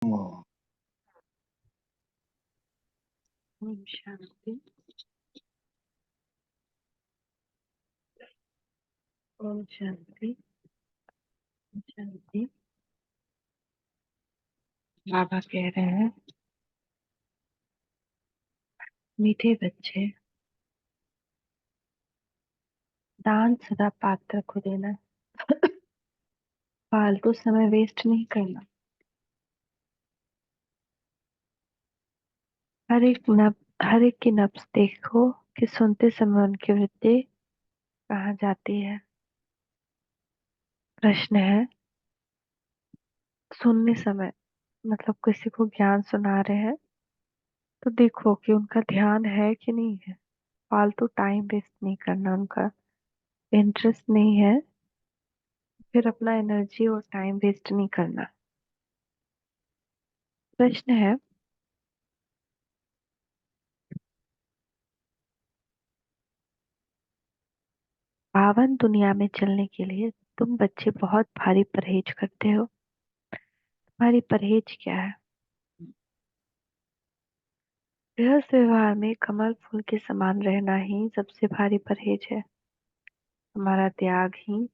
ओम शांति। ओम शांति। ओम शांति। बाबा कह रहे हैं, मीठे बच्चे, दान सदा पात्र को देना, फालतू समय वेस्ट नहीं करना। हर एक की नब्ज देखो कि सुनते समय उनकी वृत्ति कहाँ जाती है। प्रश्न है, सुनने समय मतलब किसी को ज्ञान सुना रहे हैं तो देखो कि उनका ध्यान है कि नहीं है। फालतू टाइम वेस्ट नहीं करना, उनका इंटरेस्ट नहीं है, फिर अपना एनर्जी और टाइम वेस्ट नहीं करना। प्रश्न है, पावन दुनिया में चलने के लिए तुम बच्चे बहुत भारी परहेज करते हो। तुम्हारी परहेज क्या है? गृहस्थ व्यवहार में कमल फूल के समान रहना ही सबसे भारी परहेज है। हमारा त्याग ही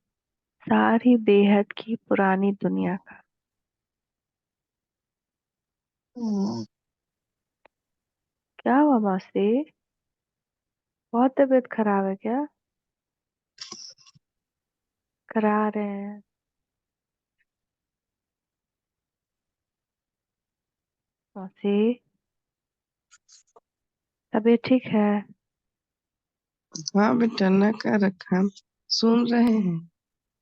सारी बेहद की पुरानी दुनिया का। क्या हुआ मौसी? बहुत तबीयत खराब है क्या? करा रहे हैं मौसी? तबीयत ठीक है? हाँ बेटा, न कर रखा, सुन रहे हैं।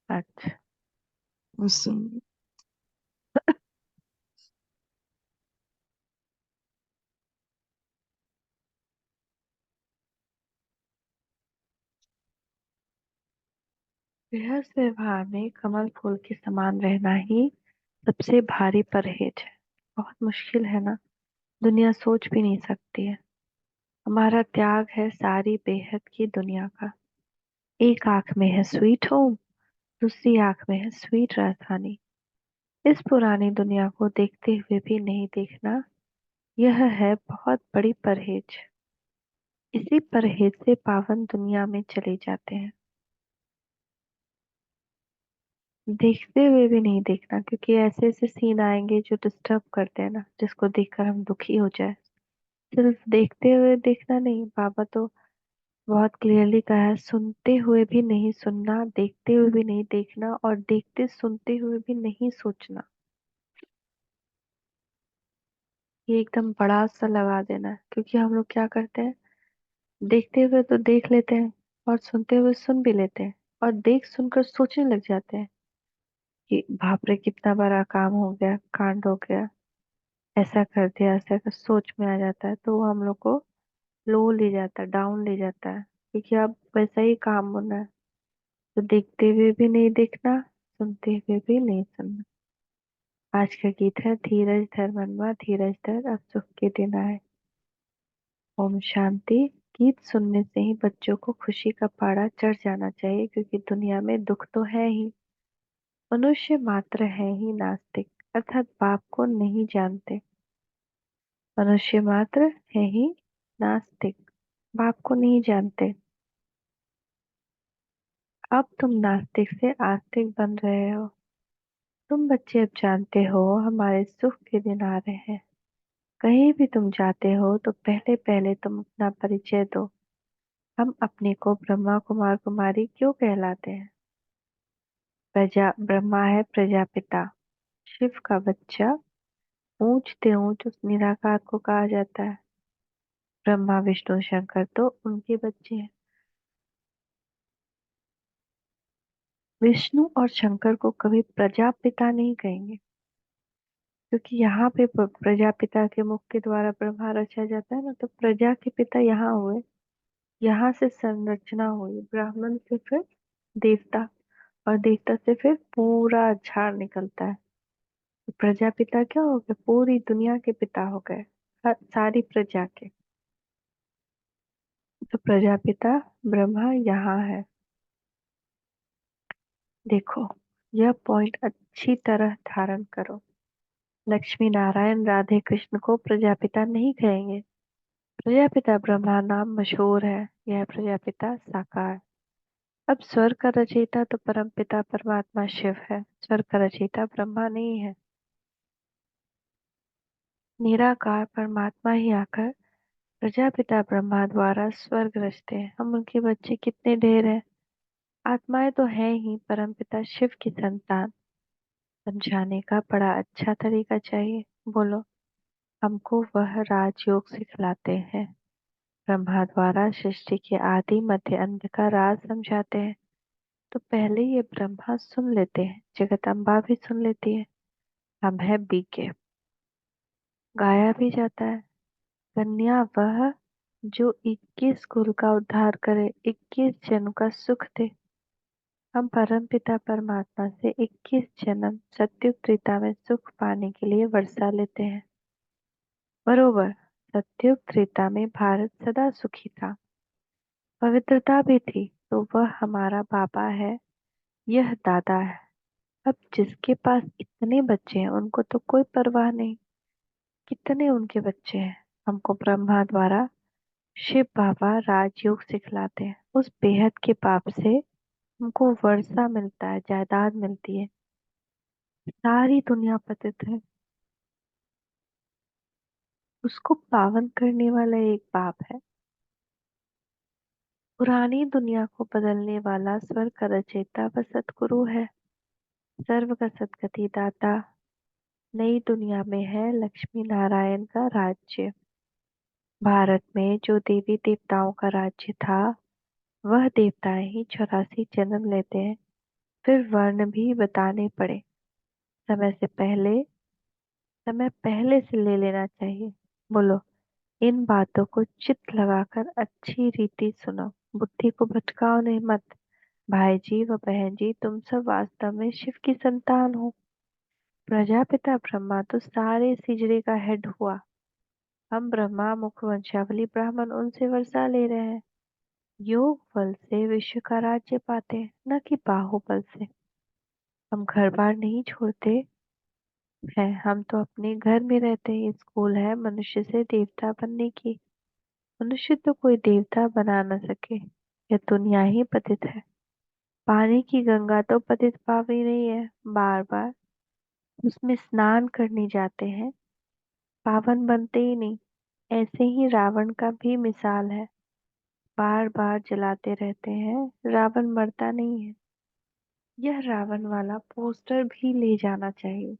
अच्छा। सुन। गृहस्थ व्यवहार में कमल फूल के समान रहना ही सबसे भारी परहेज है। बहुत मुश्किल है ना? दुनिया सोच भी नहीं सकती है। हमारा त्याग है सारी बेहद की दुनिया का। एक आंख में है स्वीट होम, दूसरी आंख में है स्वीट राजधानी। इस पुरानी दुनिया को देखते हुए भी नहीं देखना, यह है बहुत बड़ी परहेज। इसी परहेज से पावन दुनिया में चले जाते हैं। देखते हुए भी नहीं देखना, क्योंकि ऐसे ऐसे सीन आएंगे जो डिस्टर्ब करते हैं ना, जिसको देखकर हम दुखी हो जाए। सिर्फ देखते हुए देखना नहीं, बाबा तो बहुत क्लियरली कहा है, सुनते हुए भी नहीं सुनना, देखते हुए भी नहीं देखना, और देखते सुनते हुए भी नहीं सोचना। ये एकदम बड़ा सा लगा देना है, क्योंकि हम लोग क्या करते हैं, देखते हुए तो देख लेते हैं और सुनते हुए सुन भी लेते हैं, और देख सुनकर सोचने लग जाते हैं कि बाप रे कितना बड़ा काम हो गया, कांड हो गया, ऐसा कर दिया, ऐसा कर, सोच में आ जाता है, तो वो हम लोग को लो ले जाता है, डाउन ले जाता है, क्योंकि अब वैसा ही काम होना है। तो देखते हुए भी नहीं देखना, सुनते हुए भी नहीं सुनना। आज का गीत है, धीरज धर मनवा धीरज धर, अब सुख के दिन आए। ओम शांति। गीत सुनने से ही बच्चों को खुशी का पारा चढ़ जाना चाहिए, क्योंकि दुनिया में दुख तो है ही। मनुष्य मात्र है ही नास्तिक, अर्थात बाप को नहीं जानते। मनुष्य मात्र है ही नास्तिक, बाप को नहीं जानते। अब तुम नास्तिक से आस्तिक बन रहे हो। तुम बच्चे अब जानते हो हमारे सुख के दिन आ रहे हैं। कहीं भी तुम जाते हो तो पहले पहले तुम अपना परिचय दो। हम अपने को ब्रह्मा कुमार कुमारी क्यों कहलाते हैं? प्रजा ब्रह्मा है प्रजापिता, शिव का बच्चा, ऊंचते ऊंच उस निराकार को कहा जाता है। ब्रह्मा विष्णु शंकर तो उनके बच्चे हैं। विष्णु और शंकर को कभी प्रजापिता नहीं कहेंगे, क्योंकि यहाँ पे प्रजापिता के मुख के द्वारा ब्रह्मा रचा जाता है ना, तो प्रजा के पिता यहाँ हुए। यहाँ से संरचना हुई, ब्राह्मण से फिर देवता, और देवता से फिर पूरा झाड़ निकलता है। तो प्रजापिता क्या हो गए? पूरी दुनिया के पिता हो गए, सारी प्रजा के। तो प्रजापिता ब्रह्मा यहाँ है। देखो, यह पॉइंट अच्छी तरह धारण करो। लक्ष्मी नारायण राधे कृष्ण को प्रजापिता नहीं कहेंगे। प्रजापिता ब्रह्मा नाम मशहूर है, यह प्रजापिता साकार। अब स्वर्ग का रचयिता तो परमपिता परमात्मा शिव है, स्वर्ग का रचयिता ब्रह्मा नहीं है। निराकार परमात्मा ही आकर प्रजापिता ब्रह्मा द्वारा स्वर्ग रचते हैं। हम उनके बच्चे कितने ढेर हैं। आत्माएं तो हैं ही परमपिता शिव की संतान। समझाने का बड़ा अच्छा तरीका चाहिए। बोलो। हमको वह राजयोग सिखलाते हैं। ब्रह्मा द्वारा सृष्टि के आदि मध्य अंत का राज समझाते हैं। तो पहले ये ब्रह्मा सुन लेते हैं, जगत अम्बा भी सुन लेती है। हम है बीके। गाया भी जाता है। कन्या वह जो 21 कुल का उद्धार करे, 21 जन्म का सुख दे। हम परम पिता परमात्मा से 21 जन्म सत्युग त्रेता में सुख पाने के लिए वर्षा लेते हैं। बरोबर। सत्युग त्रेता में भारत सदा सुखी था, पवित्रता भी थी, तो वह हमारा बाबा है, यह दादा है। अब जिसके पास इतने बच्चे हैं उनको तो कोई परवाह नहीं, कितने उनके बच्चे हैं। हमको ब्रह्मा द्वारा शिव बाबा राजयोग सिखलाते हैं। उस बेहद के पाप से हमको वर्षा मिलता है, जायदाद मिलती है। सारी दुनिया पतित है, उसको पावन करने वाला एक बाप है। पुरानी दुनिया को बदलने वाला स्वर्ग का रचयिता व सतगुरु है, सर्व का सदगति दाता। नई दुनिया में है लक्ष्मी नारायण का राज्य। भारत में जो देवी देवताओं का राज्य था, वह देवताएं ही 84 जन्म लेते हैं। फिर वर्ण भी बताने पड़े। समय से पहले, समय पहले से ले लेना चाहिए। बोलो। इन बातों को चित्त लगाकर अच्छी रीति सुनो, बुद्धि को भटकाओ नहीं मत। भाई जी व बहन जी, तुम सब वास्तव में शिव की संतान हो। प्रजापिता ब्रह्मा तो सारे सिजड़े का हेड हुआ। हम ब्रह्मा मुख वंशावली ब्राह्मण उनसे वर्षा ले रहे हैं। योग बल से विश्व का राज्य पाते हैं, न कि बाहुबल से। हम घर बार नहीं छोड़ते हैं, हम तो अपने घर में रहते हैं। ये स्कूल है मनुष्य से देवता बनने की। मनुष्य तो कोई देवता बना न सके, यह दुनिया ही पतित है। पानी की गंगा तो पतित पावनी नहीं है, बार बार उसमें स्नान करने जाते हैं, पावन बनते ही नहीं। ऐसे ही रावण का भी मिसाल है, बार बार जलाते रहते हैं, रावण मरता नहीं है। यह रावण वाला पोस्टर भी ले जाना चाहिए।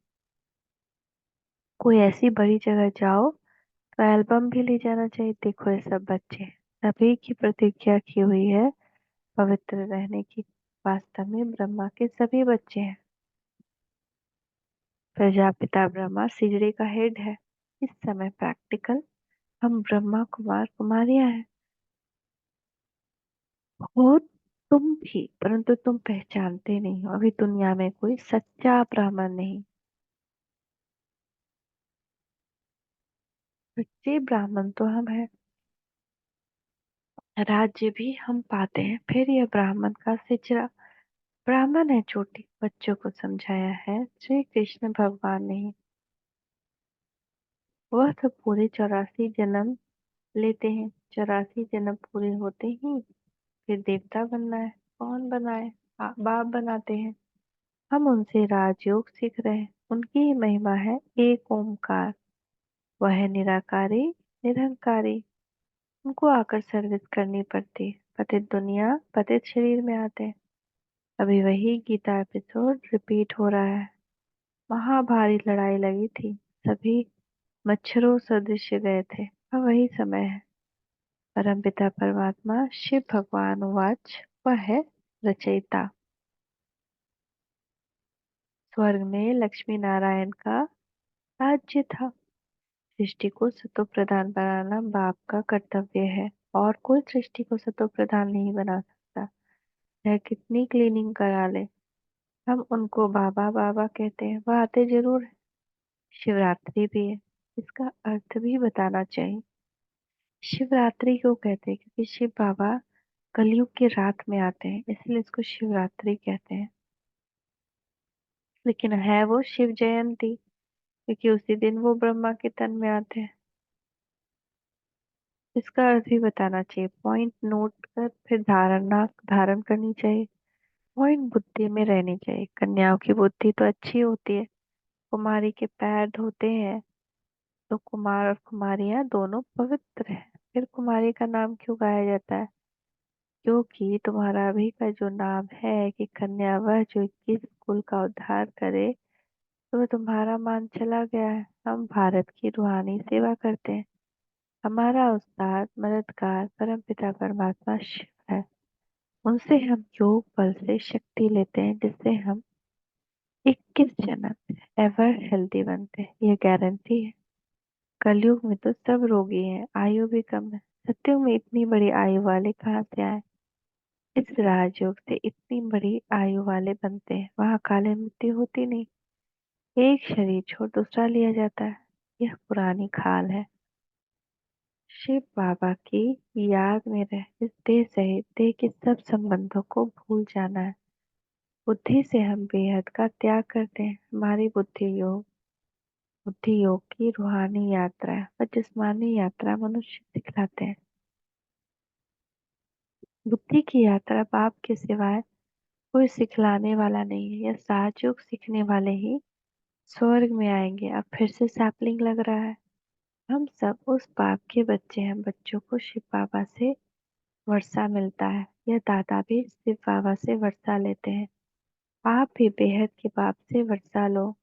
कोई ऐसी बड़ी जगह जाओ तो एल्बम भी ले जाना चाहिए। देखो ये सब बच्चे, सभी की प्रतिज्ञा की हुई है पवित्र रहने की। वास्तव में ब्रह्मा के सभी बच्चे हैं। प्रजापिता ब्रह्मा सिजड़े का हेड है। इस समय प्रैक्टिकल, हम ब्रह्मा कुमार कुमारियां हैं। हो तुम भी, परंतु तुम पहचानते नहीं हो। अभी दुनिया में कोई सच्चा ब्राह्मण नहीं। सच्चे ब्राह्मण तो हम हैं। राज्य भी हम पाते हैं। फिर यह ब्राह्मण का सिचरा। ब्राह्मण है छोटी बच्चों को समझाया है श्री कृष्ण भगवान ने ही। वह तो पूरे 84 जन्म लेते हैं। 84 जन्म पूरे होते ही फिर देवता बनना है। कौन बनाए? बाप बनाते हैं। हम उनसे राजयोग सीख रहे हैं। उनकी ही महिमा है एक ओमकार। वह है निराकारी, निरंकारी। उनको आकर सर्विस करनी पड़ती है। पतित दुनिया पतित शरीर में आते हैं। अभी वही गीता एपिसोड रिपीट हो रहा है। महाभारी लड़ाई लगी थी, सभी मच्छरों सदृश गए थे। अब वही समय है। परमपिता परमात्मा शिव भगवान उवाच। वह है रचयिता। स्वर्ग में लक्ष्मी नारायण का राज्य था। सृष्टि को सतो प्रधान बनाना बाप का कर्तव्य है, और कोई सृष्टि को सतो प्रधान नहीं बना सकता। चाहे कितनी क्लीनिंग करा ले। हम उनको बाबा बाबा कहते हैं, वह आते जरूर है। शिवरात्रि भी है, इसका अर्थ भी बताना चाहिए। शिवरात्रि क्यों कहते हैं? क्योंकि शिव बाबा कलयुग की रात में आते हैं, इसलिए इसको शिवरात्रि कहते हैं। लेकिन है वो शिव जयंती। क्योंकि उसी दिन वो ब्रह्मा के तन में आते हैं। इसका अर्थ भी बताना चाहिए, पॉइंट नोट कर फिर धारणा धारण करनी चाहिए। पॉइंट बुद्धि में रहनी चाहिए। कन्याओं की बुद्धि तो अच्छी होती है। कुमारी के पैर धोते हैं तो कुमार और कुमारियां दोनों पवित्र हैं। फिर कुमारी का नाम क्यों गाया जाता है? क्योंकि तुम्हारा अभी का जो नाम है कि कन्या वह जो 21 कुल का उद्धार करे, तो वह तुम्हारा मान चला गया है। हम भारत की रूहानी सेवा करते हैं। हमारा उस्ताद मददगार परमपिता परमात्मा शिव है। उनसे हम योग बल से शक्ति लेते हैं, जिससे हम 21 जन्म एवर हेल्दी बनते हैं। यह गारंटी है। कलयुग में तो सब रोगी हैं, आयु भी कम है। सत्युग में इतनी बड़ी आयु वाले कहाँ से आए? इस राजयोग से इतनी बड़ी आयु वाले बनते हैं। वहाँ काले मृत्यु होती नहीं। एक शरीर छोड़ दूसरा लिया जाता है। यह पुरानी खाल है। शिव बाबा की याद में रह इस देह सहित देह के सब संबंधों को भूल जाना है। बुद्धि से हम बेहद का त्याग करते हैं। हमारी बुद्धि योग की रूहानी यात्रा है और जिस्मानी यात्रा मनुष्य सिखलाते हैं। बुद्धि की यात्रा बाप के सिवाय कोई सिखलाने वाला नहीं है। यह साहज सीखने वाले ही स्वर्ग में आएंगे। अब फिर से सैपलिंग लग रहा है। हम सब उस बाप के बच्चे हैं। बच्चों को शिव बाबा से वर्षा मिलता है। यह दादा भी शिव बाबा से वर्षा लेते हैं। आप भी बेहद के बाप से वर्षा लो।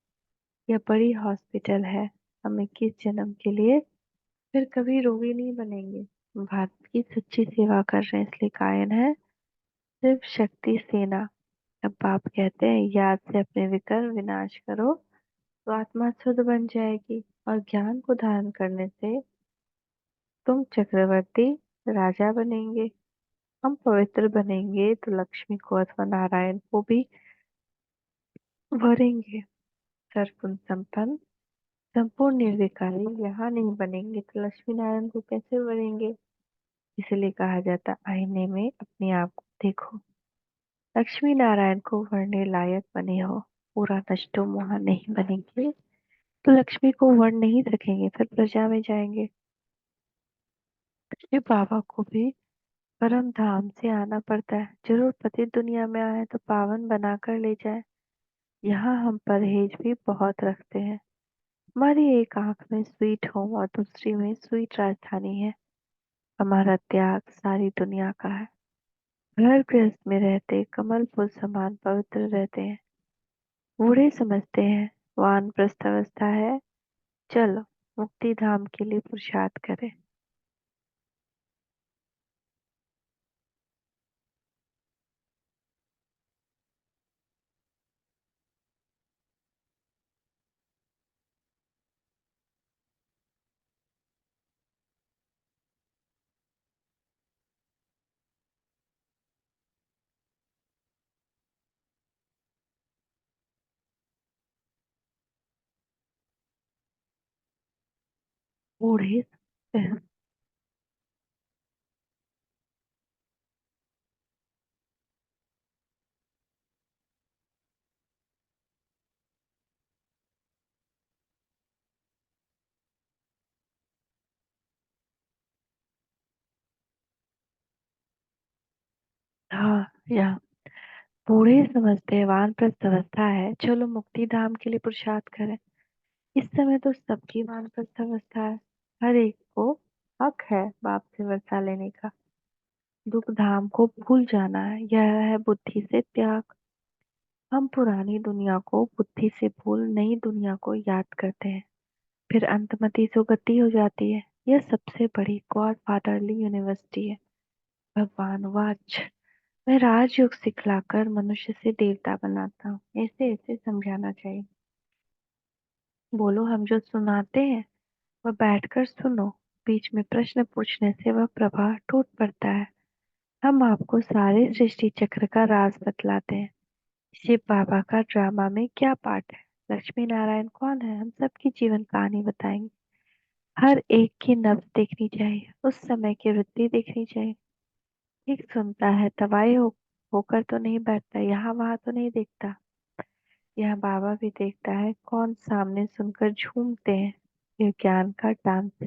यह बड़ी हॉस्पिटल है। हम 21 जन्म के लिए फिर कभी रोगी नहीं बनेंगे। भारत की सच्ची सेवा कर रहे हैं, इसलिए कायन है शिव शक्ति सेना। अब बाप कहते हैं याद से अपने विकर विनाश करो तो आत्मा शुद्ध बन जाएगी, और ज्ञान को धारण करने से तुम चक्रवर्ती राजा बनेंगे। हम पवित्र बनेंगे तो लक्ष्मी को अथवा नारायण को भी वरेंगे। सर्वगुण संपन्न संपूर्ण निर्विकारी यहाँ नहीं बनेंगे तो लक्ष्मी नारायण को कैसे वरेंगे? इसलिए कहा जाता आईने में अपने आप को देखो। लक्ष्मी नारायण को वरने लायक बने हो। पूरा नष्टो मोह नहीं बनेंगे तो लक्ष्मी को वर्ण नहीं सकेंगे, फिर प्रजा में जाएंगे। शिव बाबा को भी परम धाम से आना पड़ता है। जरूर पति दुनिया में आए तो पावन बनाकर ले जाए। यहाँ हम परहेज भी बहुत रखते हैं। हमारी एक आंख में स्वीट होम और दूसरी में स्वीट राजधानी है। हमारा त्याग सारी दुनिया का है। घर गृहस्थ में रहते कमल फूल समान पवित्र रहते हैं। बूढ़े समझते हैं वानप्रस्थ अवस्था है, चलो मुक्ति धाम के लिए पुरुषार्थ करें। बूढ़े समझते हैं। हाँ, या बूढ़े समझते हैं वानप्रस्थ अवस्था है, चलो मुक्ति धाम के लिए पुरुषार्थ करें। इस समय तो सबकी वानप्रस्थ अवस्था है। हर एक को हक है बाप से वर्षा लेने का। दुख धाम को भूल जाना है, यह है बुद्धि से त्याग। हम पुरानी दुनिया को बुद्धि से भूल नई दुनिया को याद करते हैं। फिर अंतमति सुगति हो जाती है। यह सबसे बड़ी गॉड फादरली यूनिवर्सिटी है। भगवान वाच मैं राजयोग सिखलाकर मनुष्य से देवता बनाता हूँ। ऐसे ऐसे समझाना चाहिए। बोलो हम जो सुनाते हैं वह बैठकर सुनो। बीच में प्रश्न पूछने से वह प्रवाह टूट पड़ता है। हम आपको सारे सृष्टि चक्र का राज बतलाते हैं। शिव बाबा का ड्रामा में क्या पार्ट है? लक्ष्मी नारायण कौन है? हम सबकी जीवन कहानी बताएंगे। हर एक की नब्ज देखनी चाहिए, उस समय की वृत्ति देखनी चाहिए। एक सुनता है तवाई होकर तो नहीं बैठता, यहाँ वहां तो नहीं देखता। यह बाबा भी देखता है कौन सामने सुनकर झूमते हैं। ये ज्ञान का डांस।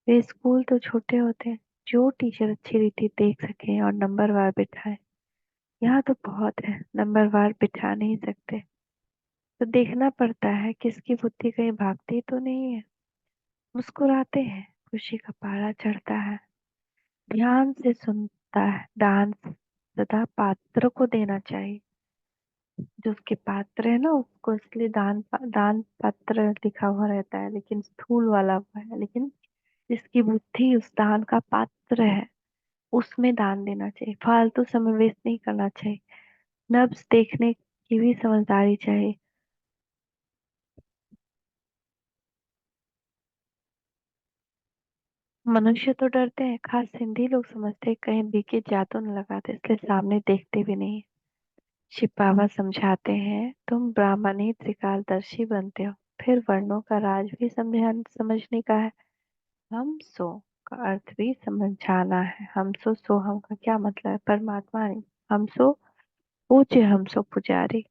वे स्कूल तो छोटे होते हैं, जो टीचर अच्छी रीति देख सके और नंबरवार बिठाए। यहाँ तो बहुत है, नंबरवार बिठा नहीं सकते, तो देखना पड़ता है किसकी बुद्धि कहीं भागती तो नहीं है। मुस्कुराते हैं, खुशी का पारा चढ़ता है। ध्यान से सुनता है डांस। सदा पात्र को देना चाहिए। जो उसके पात्र है ना, उसको इसलिए दान पात्र लिखा हुआ रहता है, लेकिन स्थूल वाला हुआ है। लेकिन जिसकी बुद्धि उस दान का पात्र है, उसमें दान देना चाहिए। फालतू समय वेस्ट नहीं करना चाहिए। नब्ज देखने की भी समझदारी चाहिए। मनुष्य तो डरते हैं, खास सिंधी लोग समझते हैं कहीं बीके जादू न लगाते, इसलिए सामने देखते भी नहीं। शिव बाबा समझाते हैं, तुम ब्राह्मण ही त्रिकालदर्शी बनते हो, फिर वर्णों का राज भी समझने का है। हम सो का अर्थ भी समझाना है। हम सो हम का क्या मतलब है? परमात्मा नहीं। हम सो पूज्य, हम सो पुजारी,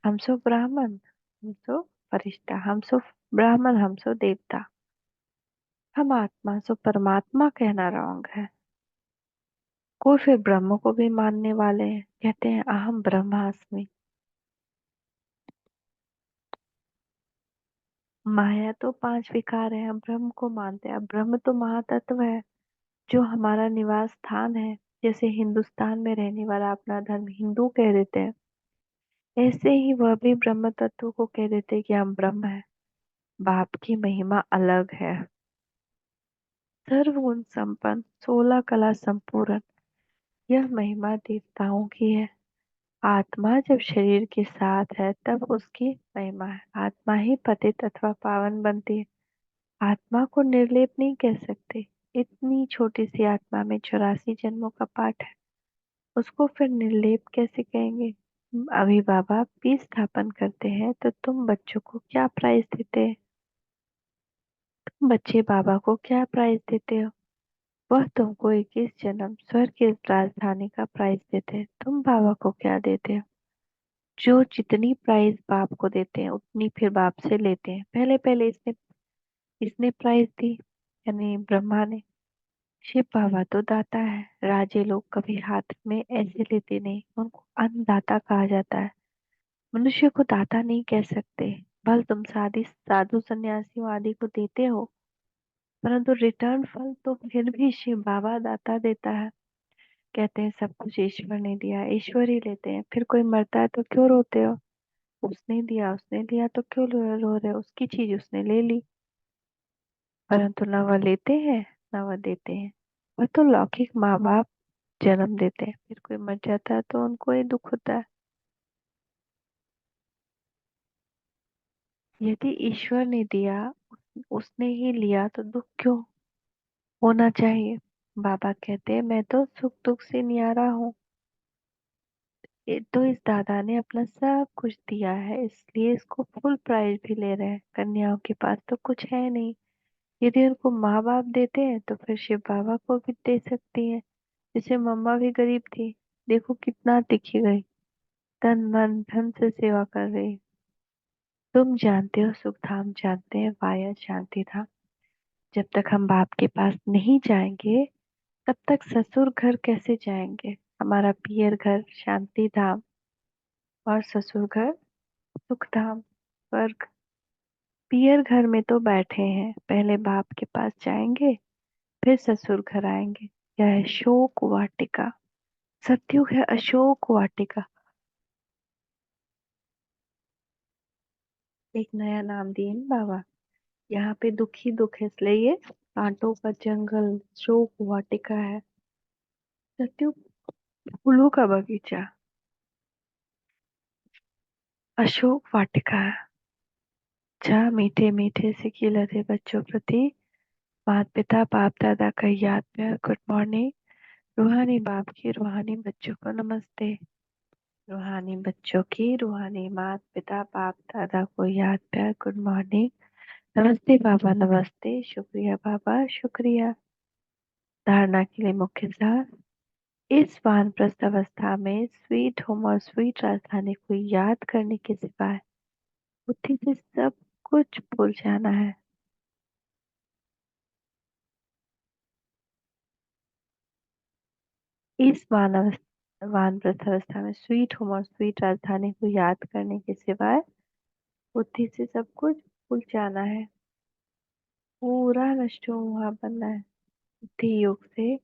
हम सो ब्राह्मण, हम सो फरिश्ता, हम सो ब्राह्मण, हम सो देवता। हम आत्मा सो परमात्मा कहना रॉन्ग है। कोई फिर ब्रह्म को भी मानने वाले हैं, कहते हैं अहम ब्रह्मास्मि। माया तो पांच विकार है, हम ब्रह्म को मानते हैं। अब ब्रह्म तो महातत्व है, जो हमारा निवास स्थान है। जैसे हिंदुस्तान में रहने वाला अपना धर्म हिंदू कह देते हैं, ऐसे ही वह भी ब्रह्म तत्व को कह देते हैं कि हम ब्रह्म है। बाप की महिमा अलग है। सर्वगुण संपन्न, 16 कला संपूर्ण, यह महिमा देवताओं की है। आत्मा जब शरीर के साथ है तब उसकी महिमा है। आत्मा ही पतित अथवा पावन बनती है। आत्मा को निर्लेप नहीं कह सकते। इतनी छोटी सी आत्मा में 84 जन्मों का पाठ है, उसको फिर निर्लेप कैसे कहेंगे? अभी बाबा पीस स्थापन करते हैं तो तुम बच्चों को क्या प्राइज देते हैं? तुम बच्चे बाबा को क्या प्राइज देते हो? वह तुमको 21 जन्म स्वर्ग की राजधानी का प्राइज देते हैं। तुम बाबा को क्या देते हो? जो जितनी प्राइज बाप को देते हैं उतनी फिर बाप से लेते हैं। पहले पहले इसने इसने प्राइज दी, यानी ब्रह्मा ने। शिव बाबा तो दाता है। राजे लोग कभी हाथ में ऐसे लेते नहीं, उनको अन्नदाता कहा जाता है। मनुष्य को दाता नहीं कह सकते। भल तुम साधी साधु सन्यासियों आदि को देते हो, परंतु रिटर्न फल तो फिर भी शिव बाबा दाता देता है। कहते हैं सब कुछ ईश्वर ने दिया, ईश्वर ही लेते हैं। फिर कोई मरता है तो क्यों रोते हो? उसने दिया, उसने दिया तो क्यों रो रहे हो? उसकी चीज उसने ले ली। परंतु न वह लेते हैं, न वह देते हैं। वह तो लौकिक माँ बाप जन्म देते हैं, फिर कोई मर जाता है तो उनको ही दुख होता है। यदि ईश्वर ने दिया, उसने ही लिया, तो दुख क्यों होना चाहिए? बाबा कहते हैं मैं तो सुख दुख से न्यारा हूँ। ये तो इस दादा ने अपना सब कुछ दिया है, इसलिए इसको फुल प्राइज भी ले रहे हैं। कन्याओं के पास तो कुछ है नहीं। यदि उनको माँ बाप देते हैं तो फिर शिव बाबा को भी दे सकती है। जैसे मम्मा भी गरीब थी, देखो कितना टिकी गई, तन मन धन से सेवा कर रही। तुम जानते हो सुख धाम, जानते हैं वाया शांति धाम। जब तक हम बाप के पास नहीं जाएंगे, तब तक ससुर घर कैसे जाएंगे? हमारा पियर घर शांति धाम और ससुर घर सुख धाम, स्वर्ग। पियर घर में तो बैठे हैं, पहले बाप के पास जाएंगे, फिर ससुर घर आएंगे। यह है शोक वाटिका। सत्युग है अशोक वाटिका। एक नया नाम दिए ना बाबा। यहाँ पे दुख ही दुख है, इसलिए ये कांटों का जंगल शोक वाटिका है। सत्युग फूलों का बगीचा, अशोक वाटिका है। जहाँ मीठे मीठे से खिलते बच्चों प्रति माता पिता बाप दादा का याद प्यार गुड मॉर्निंग। रूहानी बाप की रूहानी बच्चों को नमस्ते। रूहानी बच्चों की रूहानी माता पिता बाप दादा को याद प्यार गुड मॉर्निंग। नमस्ते बाबा, नमस्ते, शुक्रिया बाबा, शुक्रिया। धारणा के लिए मुख्य सार। इस वानप्रस्थ अवस्था में स्वीट होम और स्वीट राजधानी को याद करने के सिवाय बुद्धि से सब कुछ भूल जाना है। इस वानप्रस्थ अवस्था में स्वीट होम और स्वीट राजधानी को याद करने के सिवाय बुद्धि से सब कुछ भूल जाना है। पूरा नष्ट वहां बनना है। बुद्धि योग से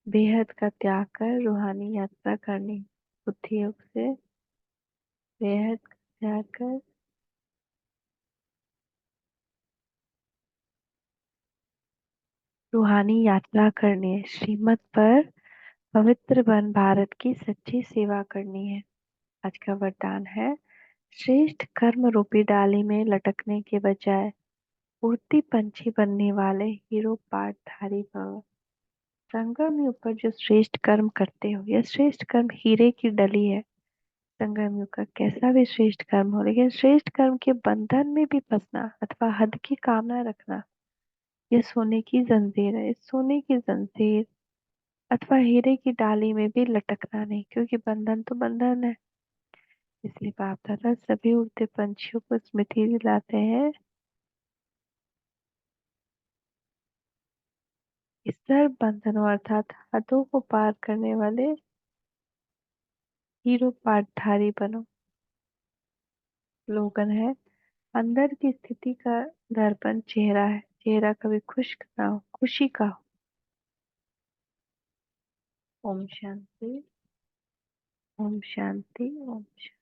बेहद का त्याग कर रूहानी यात्रा करनी। बुद्धि योग से बेहद का त्याग कर रूहानी यात्रा करनी है। श्रीमत पर पवित्र बन भारत की सच्ची सेवा करनी है। आज का वरदान है, श्रेष्ठ कर्म रूपी डाली में लटकने के बजाय उड़ती पंछी बनने वाले हीरो पाठधारी भव। संगम युग पर जो श्रेष्ठ कर्म करते हो, यह श्रेष्ठ कर्म हीरे की डली है। संगम युग का कैसा भी श्रेष्ठ कर्म हो, लेकिन श्रेष्ठ कर्म के बंधन में भी फंसना अथवा हद की कामना रखना, यह सोने की जंजीर है। इस सोने की जंजीर अथवा हीरे की डाली में भी लटकना नहीं, क्योंकि बंधन तो बंधन है। इसलिए बाप दादा सभी उड़ते पंछियों को स्मृति दिलाते हैं, इस सर्व बंधनों अर्थात हदों को पार करने वाले हीरो पाठधारी बनो। स्लोगन है, अंदर की स्थिति का दर्पण चेहरा है, चेहरा कभी खुश्क ना हो, खुशी का हो। ओम शांति, ओम शांति, ओम शांति।